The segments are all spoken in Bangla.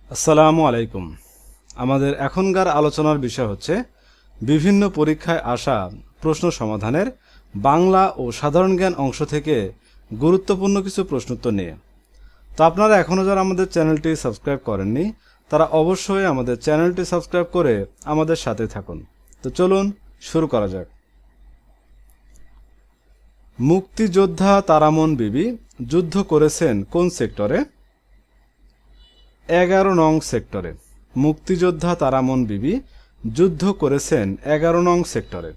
আসসালামু আলাইকুম। আমাদের এখনকার আলোচনার বিষয় হচ্ছে বিভিন্ন পরীক্ষায় আসা প্রশ্ন সমাধানের বাংলা ও সাধারণ জ্ঞান অংশ থেকে গুরুত্বপূর্ণ কিছু প্রশ্নোত্তর নিয়ে। তো আপনারা এখনও যারা আমাদের চ্যানেলটি সাবস্ক্রাইব করেননি তারা অবশ্যই আমাদের চ্যানেলটি সাবস্ক্রাইব করে আমাদের সাথে থাকুন। তো চলুন শুরু করা যাক। মুক্তিযোদ্ধা তারামন বিবি যুদ্ধ করেছেন কোন সেক্টরে? 11 নং সেক্টরে। মুক্তিযোদ্ধা তারামন বিবি যুদ্ধ করেছেন 11 নং সেক্টরে।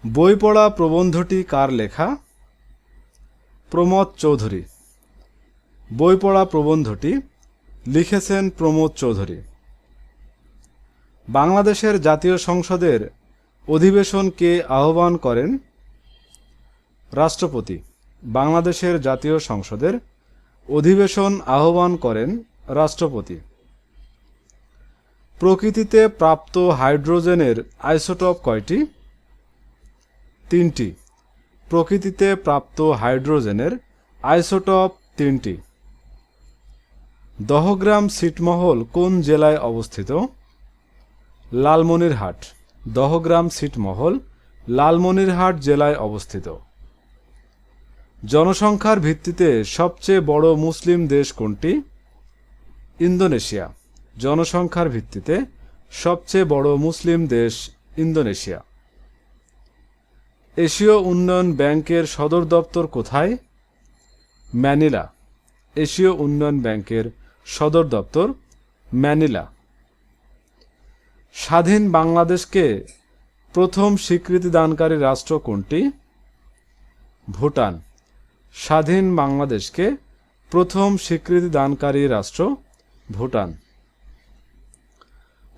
বই পড়া প্রবন্ধটি কার লেখা? প্রমোদ চৌধুরী। বই পড়া প্রবন্ধটি লিখেছেন প্রমোদ চৌধুরী। বাংলাদেশের জাতীয় সংসদের অধিবেশন কে আহ্বান করেন? রাষ্ট্রপতি। বাংলাদেশের জাতীয় সংসদের অধিবেশন আহ্বান করেন রাষ্ট্রপতি। প্রকৃতিতে প্রাপ্ত হাইড্রোজেনের আইসোটোপ কয়টি? 3টি। প্রকৃতিতে প্রাপ্ত হাইড্রোজেনের আইসোটোপ 3টি। দহগ্রাম ছিটমহল কোন জেলায় অবস্থিত? লালমনিরহাট। দহগ্রাম ছিটমহল লালমনিরহাট জেলায় অবস্থিত। জনসংখ্যার ভিত্তিতে সবচেয়ে বড় মুসলিম দেশ কোনটি? ইন্দোনেশিয়া। জনসংখ্যার ভিত্তিতে সবচেয়ে বড় মুসলিম দেশ ইন্দোনেশিয়া। এশীয় উন্নয়ন ব্যাংকের সদর দপ্তর কোথায়? ম্যানিলা। এশীয় উন্নয়ন ব্যাংকের সদর দপ্তর ম্যানিলা। স্বাধীন বাংলাদেশকে প্রথম স্বীকৃতিদানকারী রাষ্ট্র কোনটি? ভুটান। স্বাধীন বাংলাদেশকে প্রথম স্বীকৃতিদানকারী রাষ্ট্র ভুটান।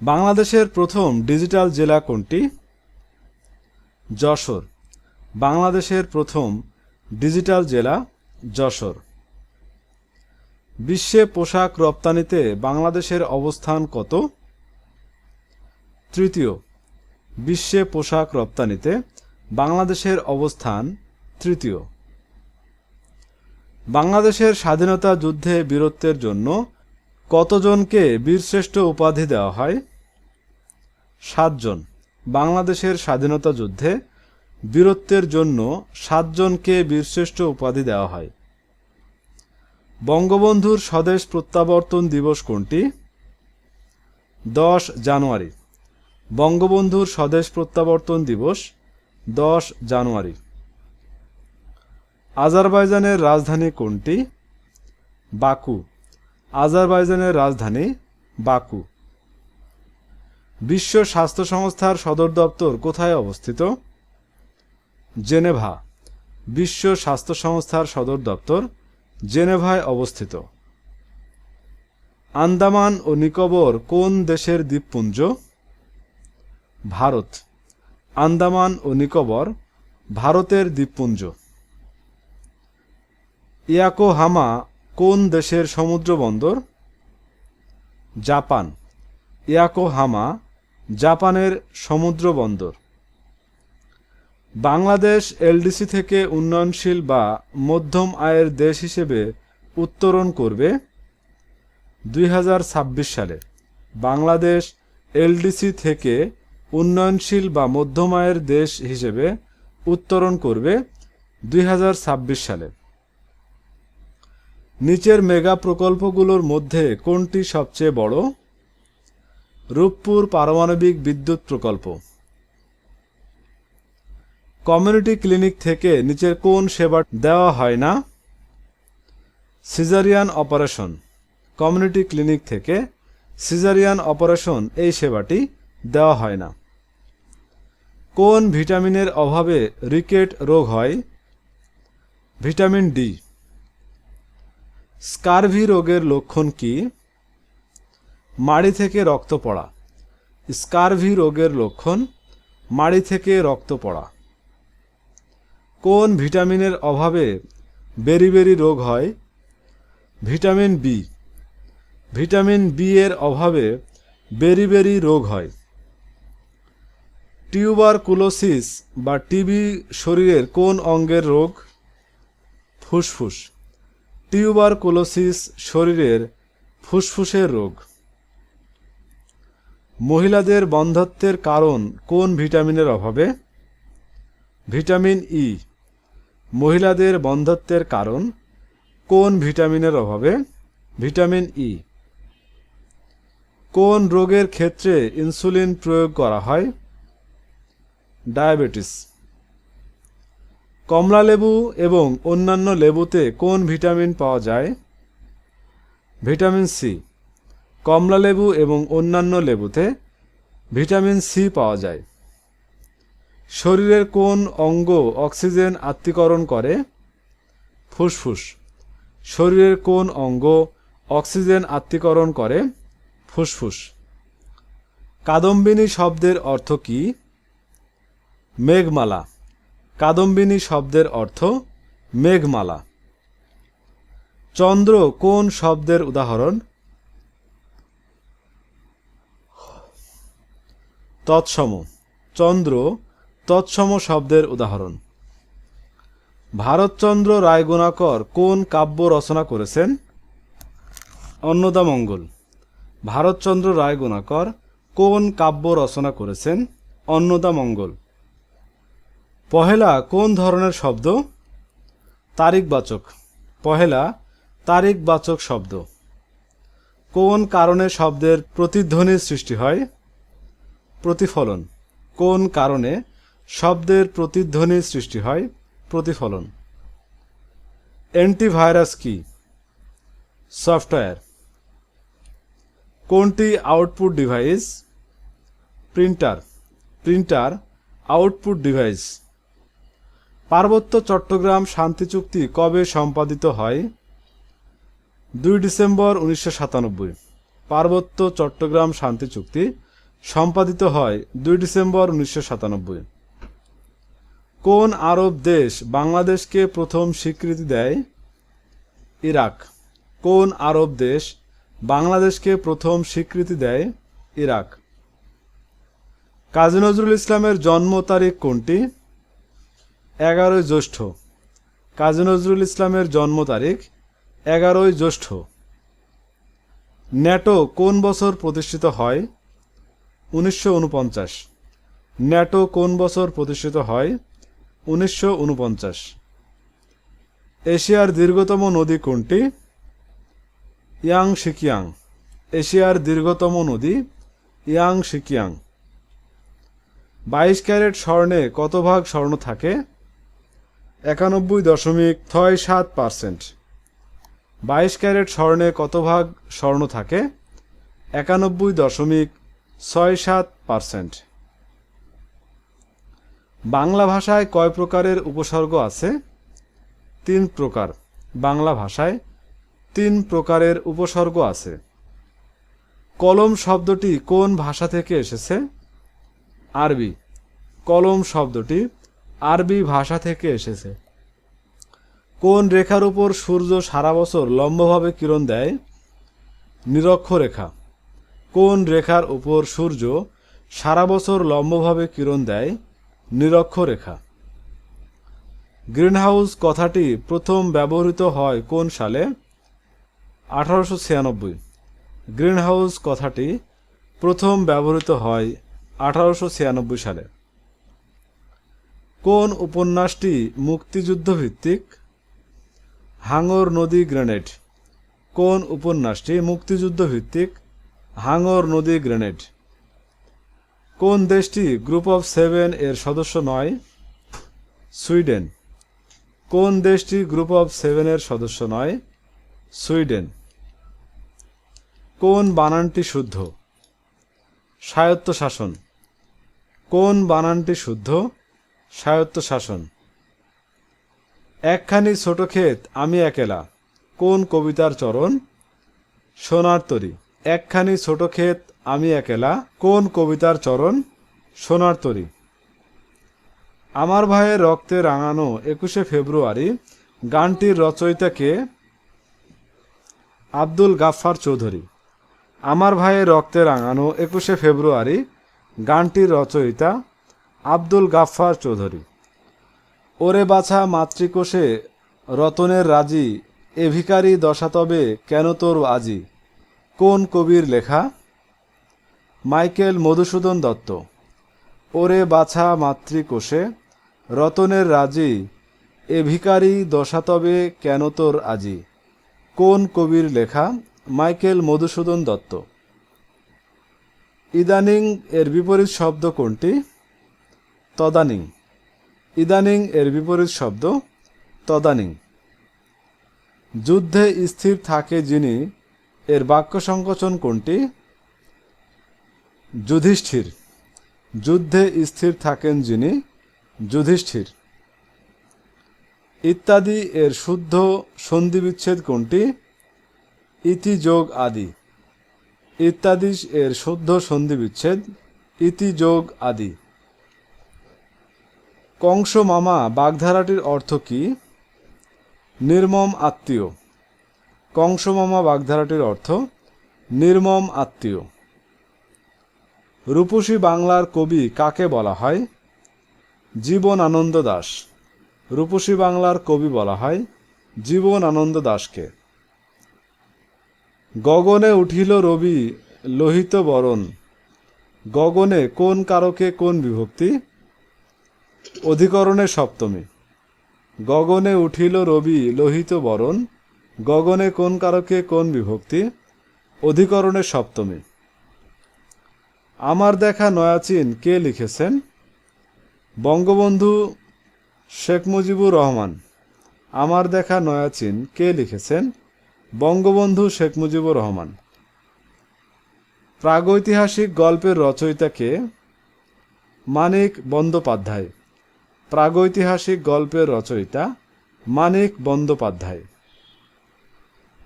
বাংলাদেশের প্রথম ডিজিটাল জেলা কোনটি? যশোর। বাংলাদেশের প্রথম ডিজিটাল জেলা যশোর। বিশ্বে পোশাক রপ্তানিতে বাংলাদেশের অবস্থান কত? তৃতীয়। বিশ্বে পোশাক রপ্তানিতে বাংলাদেশের অবস্থান তৃতীয়। বাংলাদেশের স্বাধীনতা যুদ্ধে বীরত্বের জন্য কতজনকে বীরশ্রেষ্ঠ উপাধি দেওয়া হয়? 7 জন। বাংলাদেশের স্বাধীনতা যুদ্ধে বীরত্বের জন্য 7 জনকে বীরশ্রেষ্ঠ উপাধি দেওয়া হয়। বঙ্গবন্ধুর স্বদেশ প্রত্যাবর্তন দিবস কোনটি? 10 জানুয়ারি। বঙ্গবন্ধুর স্বদেশ প্রত্যাবর্তন দিবস 10 জানুয়ারি। আজারবাইজানের রাজধানী কোনটি? বাকু। আজারবাইজানের রাজধানী বাকু। বিশ্ব স্বাস্থ্য সংস্থার সদর দপ্তর কোথায় অবস্থিত? জেনেভা। বিশ্ব স্বাস্থ্য সংস্থার সদর দপ্তর জেনেভায় অবস্থিত। আন্দামান ও নিকোবর কোন দেশের দ্বীপপুঞ্জ? ভারত। আন্দামান ও নিকোবর ভারতের দ্বীপপুঞ্জ। ইয়াকোহামা কোন দেশের সমুদ্র বন্দর? জাপান। ইয়াকোহামা জাপানের সমুদ্র বন্দর। বাংলাদেশ এলডিসি থেকে উন্নয়নশীল বা মধ্যম আয়ের দেশ হিসেবে উত্তরণ করবে 2026 সালে। বাংলাদেশ এলডিসি থেকে উন্নয়নশীল বা মধ্যম আয়ের দেশ হিসেবে উত্তরণ করবে 2026 সালে। নিচের মেগা প্রকল্পগুলোর মধ্যে কোনটি সবচেয়ে বড়? রূপপুর পারমাণবিক বিদ্যুৎ প্রকল্প। কমিউনিটি ক্লিনিক থেকে নিচের কোন সেবা দেওয়া হয় না? Caesarean operation. কমিউনিটি ক্লিনিক থেকে সিজারিয়ান অপারেশন এই সেবাটি দেওয়া হয় না। কোন ভিটামিনের অভাবে রিকেট রোগ হয়? Vitamin D. স্কারভি রোগের লক্ষণ কি? মাড়ি থেকে রক্ত পড়া। স্কারভি রোগের লক্ষণ মাড়ি থেকে রক্ত পড়া। কোন ভিটামিনের অভাবে বেরিবেরি রোগ হয়? Vitamin B. ভিটামিন বি এর অভাবে বেরিবেরি রোগ হয়। টিউবারকুলোসিস বা টিবি শরীরের কোন অঙ্গের রোগ? ফুসফুস। টিউবারকুলোসিস শরীরের ফুসফুসের রোগ। মহিলাদের বন্ধ্যত্বের কারণ কোন ভিটামিনের অভাবে? Vitamin E. মহিলাদের বন্ধ্যত্বের কারণ কোন ভিটামিনের অভাবে? Vitamin E. কোন রোগের ক্ষেত্রে ইনসুলিন প্রয়োগ করা হয়? ডায়াবেটিস। কমলালেবু এবং অন্যান্য লেবুতে কোন ভিটামিন পাওয়া যায়? Vitamin C. কমলালেবু এবং অন্যান্য লেবুতে ভিটামিন সি পাওয়া যায়। শরীরের কোন অঙ্গ অক্সিজেন আত্তীকরণ করে? ফুসফুস। শরীরের কোন অঙ্গ অক্সিজেন আত্তীকরণ করে? ফুসফুস। কাদম্বিনী শব্দের অর্থ কী? মেঘমালা। কাদম্বিনী শব্দের অর্থ মেঘমালা। চন্দ্র কোন শব্দের উদাহরণ? তৎসম। চন্দ্র তৎসম শব্দের উদাহরণ। ভারতচন্দ্র রায়গুণাকর কোন কাব্য রচনা করেছেন? অন্নদামঙ্গল। ভারতচন্দ্র রায়গুণাকর কোন কাব্য রচনা করেছেন? অন্নদামঙ্গল। পহেলা কোন ধরনের শব্দ? তারিখবাচক। পহেলা তারিখবাচক শব্দ। কোন কারণে শব্দের প্রতিধ্বনির সৃষ্টি হয়? প্রতিফলন। কোন কারণে শব্দের প্রতিধ্বনির সৃষ্টি হয়? প্রতিফলন। অ্যান্টিভাইরাস কি? সফটওয়্যার। কোনটি output device? Printer. Printer output device. পার্বত্য চট্টগ্রাম শান্তি চুক্তি কবে সম্পাদিত হয়? 2 ডিসেম্বর 1997। পার্বত্য চট্টগ্রাম শান্তি চুক্তি সম্পাদিত হয় 2 ডিসেম্বর 1997। কোন আরব দেশ বাংলাদেশকে প্রথম স্বীকৃতি দেয়? ইরাক। কোন আরব দেশ বাংলাদেশকে প্রথম স্বীকৃতি দেয়? ইরাক। কাজী নজরুল ইসলামের জন্ম তারিখ কোনটি? 11 জ্যৈষ্ঠ। কাজী নজরুল ইসলামের জন্ম তারিখ 11 জ্যৈষ্ঠ। ন্যাটো কোন বছর প্রতিষ্ঠিত হয়? 1949। ন্যাটো কোন বছর প্রতিষ্ঠিত হয়? 1949। এশিয়ার দীর্ঘতম নদী কোনটি? ইয়াংশিকিয়াং। এশিয়ার দীর্ঘতম নদী ইয়াংশিকিয়াং। 22 ক্যারেট স্বর্ণে কত ভাগ স্বর্ণ থাকে? 91.67%। 22 ক্যারেট স্বর্ণে কত ভাগ স্বর্ণ থাকে? 91.67%। বাংলা ভাষায় কয় প্রকারের উপসর্গ আছে? 3 প্রকার। বাংলা ভাষায় 3 প্রকারের উপসর্গ আছে। কলম শব্দটি কোন ভাষা থেকে এসেছে? আরবি। কলম শব্দটি আরবি ভাষা থেকে এসেছে। কোন রেখার উপর সূর্য সারা বছর লম্বভাবে কিরণ দেয়? নিরক্ষরেখা। কোন রেখার উপর সূর্য সারা বছর লম্বভাবে কিরণ দেয়? নিরক্ষরেখা। গ্রিনহাউস কথাটি প্রথম ব্যবহৃত হয় কোন সালে? 1896। গ্রিনহাউস কথাটি প্রথম ব্যবহৃত হয় 1896 সালে। কোন উপন্যাসটি মুক্তিযুদ্ধ ভিত্তিক? হাঙর নদী গ্রেনেড। কোন উপন্যাসটি মুক্তিযুদ্ধ ভিত্তিক? হাঙর নদী গ্রেনেড। কোন দেশটি গ্রুপ অফ 7 এর সদস্য নয়? সুইডেন। কোন দেশটি গ্রুপ অফ 7 এর সদস্য নয়? সুইডেন। কোন বানানটি শুদ্ধ? স্বায়ত্তশাসন। কোন বানানটি শুদ্ধ? স্বায়ত্তশাসন। একখানি ছোট ক্ষেত আমি একেলা কোন কবিতার চরণ? সোনার তরী। একখানি ছোট ক্ষেত আমি একেলা কোন কবিতার চরণ? সোনার তরী। আমার ভাইয়ের রক্তে রাঙানো 21শে ফেব্রুয়ারি গানটির রচয়িতা কে? আব্দুল গাফফার চৌধুরী। আমার ভাইয়ের রক্তে রাঙানো 21শে ফেব্রুয়ারি গানটির রচয়িতা আব্দুল গাফফার চৌধুরী। ওরে বাছা মাতৃকোষে রতনের রাজি এ ভিখারি দশা তবে কেন তোর আজি? কোন কবির লেখা? মাইকেল মধুসূদন দত্ত। ওরে বাছা মাতৃকোষে রতনের রাজি, এ ভিখারি দশা তবে কেন তোর আজি? কোন কবির লেখা? মাইকেল মধুসূদন দত্ত। ইদানিং এর বিপরীত শব্দ কোনটি? তদানীং। ইদানিং এর বিপরীত শব্দ তদানীং। যুদ্ধে স্থির থাকে যিনি, এর বাক্য সংকোচন কোনটি? যুধিষ্ঠির। যুদ্ধে স্থির থাকেন যিনি, যুধিষ্ঠির। ইত্যাদি এর শুদ্ধ সন্ধিবিচ্ছেদ কোনটি? ইতি যোগ আদি। ইত্যাদি এর শুদ্ধ সন্ধিবিচ্ছেদ ইতি যোগ আদি। কংস মামা বাগধারাটির অর্থ কি? নির্মম আত্মীয়। কংস মামা বাগধারাটির অর্থ নির্মম আত্মীয়। রূপসী বাংলার কবি কাকে বলা হয়? জীবনানন্দ দাশ। রূপসী বাংলার কবি বলা হয় জীবনানন্দ দাশকে। গগনে উঠিল রবি লোহিত বরণ। গগনে কোন কারকে কোন বিভক্তি? অধিকরণের সপ্তমী। গগনে উঠিল রবি লোহিত বরণ। গগনে কোন কারকে কোন বিভক্তি? অধিকরণের সপ্তমী। আমার দেখা নয়াচিন কে লিখেছেন? বঙ্গবন্ধু শেখ মুজিবুর রহমান। আমার দেখা নয়াচিন কে লিখেছেন? বঙ্গবন্ধু শেখ মুজিবুর রহমান। প্রাগৈতিহাসিক গল্পের রচয়িতা কে? মানিক বন্দ্যোপাধ্যায়। প্রাগৈতিহাসিক গল্পের রচয়িতা মানিক বন্দ্যোপাধ্যায়।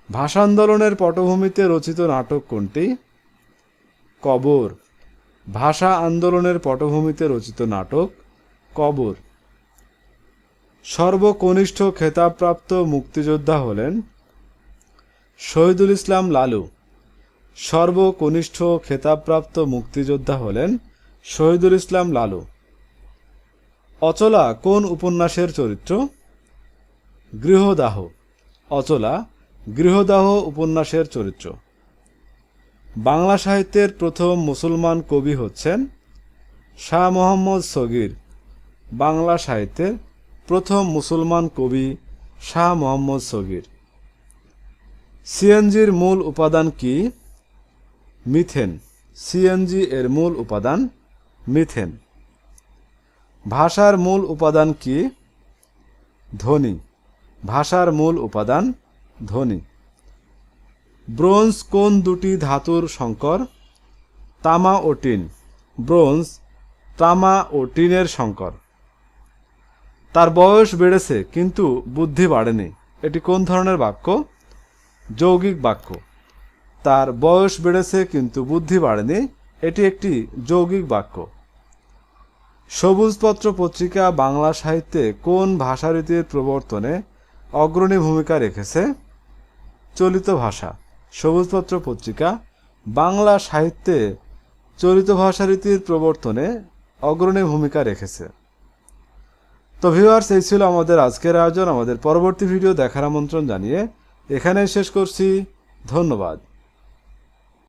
ভাষান্দোলনের পটভূমিতে রচিত নাটক কোনটি? কবর। ভাষা আন্দোলনের পটভূমিতে রচিত নাটক কবর। সর্বকনিষ্ঠ খেতাবপ্রাপ্ত মুক্তিযোদ্ধা হলেন শহীদুল ইসলাম লালু। সর্বকনিষ্ঠ খেতাবপ্রাপ্ত মুক্তিযোদ্ধা হলেন শহীদুল ইসলাম লালু। অচলা কোন উপন্যাসের চরিত্র? গৃহদাহ। অচলা গৃহদাহ উপন্যাসের চরিত্র। বাংলা সাহিত্যের প্রথম মুসলমান কবি হচ্ছেন শাহ মোহাম্মদ সগীর। বাংলা সাহিত্যের প্রথম মুসলমান কবি শাহ মোহাম্মদ সগীর। সিএনজির মূল উপাদান কি? মিথেন। সিএনজি এর মূল উপাদান মিথেন। ভাষার মূল উপাদান কি? ধ্বনি। ভাষার মূল উপাদান ধ্বনি। ব্রোঞ্জ কোন দুটি ধাতুর সংকর? তামা ও টিন। ব্রোঞ্জ তামা ও টিনের সংকর। তার বয়স বেড়েছে কিন্তু বুদ্ধি বাড়েনি, এটি কোন ধরনের বাক্য? যৌগিক বাক্য। তার বয়স বেড়েছে কিন্তু বুদ্ধি বাড়েনি, এটি একটি যৌগিক বাক্য। সবুজপত্র পত্রিকা বাংলা সাহিত্যে কোন ভাষারীতির প্রবর্তনে অগ্রণী ভূমিকা রেখেছে? চলিত ভাষা। সবুজপত্র পত্রিকা বাংলা সাহিত্যে চলিত ভাষারীতির প্রবর্তনে অগ্রণী ভূমিকা রেখেছে। তো ভিউয়ার্স, এই ছিল আমাদের আজকের আয়োজন। আমাদের পরবর্তী ভিডিও দেখার আমন্ত্রণ জানিয়ে এখানেই শেষ করছি। ধন্যবাদ।